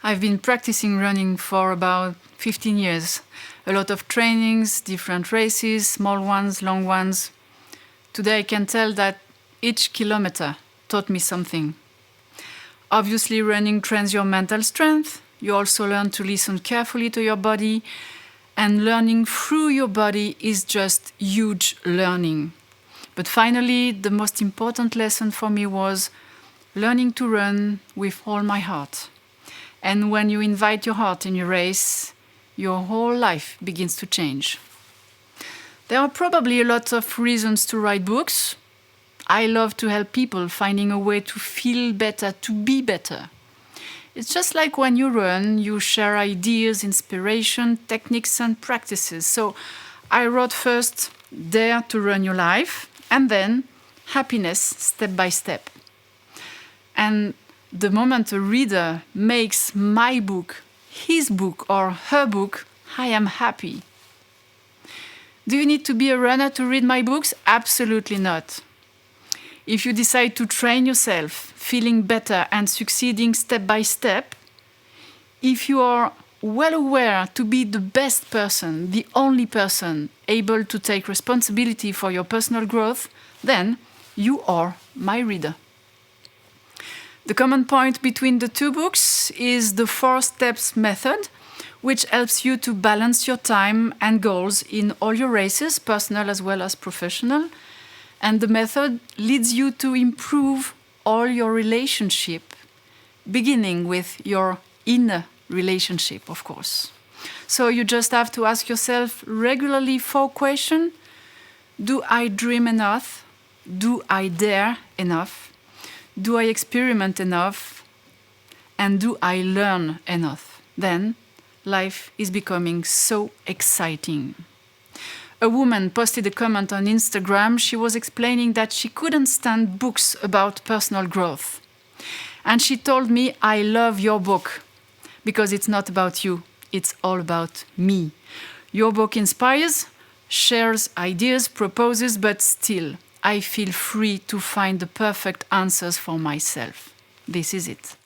I've been practicing running for about 15 years. A lot of trainings, different races, small ones, long ones. Today I can tell that each kilometer taught me something. Obviously, running trains your mental strength. You also learn to listen carefully to your body, and learning through your body is just huge learning. But finally, the most important lesson for me was learning to run with all my heart. And when you invite your heart in your race, your whole life begins to change. There are probably a lot of reasons to write books. I love to help people finding a way to feel better, to be better. It's just like when you run, you share ideas, inspiration, techniques, and practices. So I wrote first Dare to Run Your Life, and then Happiness Step by Step. And the moment a reader makes my book, his book, or her book, I am happy. Do you need to be a runner to read my books? Absolutely not. If you decide to train yourself, feeling better and succeeding step by step, if you are well aware to be the best person, the only person able to take responsibility for your personal growth, then you are my reader. The common point between the two books is the 4 steps method, which helps you to balance your time and goals in all your races, personal as well as professional. And the method leads you to improve all your relationship, beginning with your inner relationship, of course. So you just have to ask yourself regularly 4 questions. Do I dream enough? Do I dare enough? Do I experiment enough? And do I learn enough? Then life is becoming so exciting. A woman posted a comment on Instagram. She was explaining that she couldn't stand books about personal growth. And she told me, I love your book because it's not about you, it's all about me. Your book inspires, shares ideas, proposes, but still, I feel free to find the perfect answers for myself. This is it.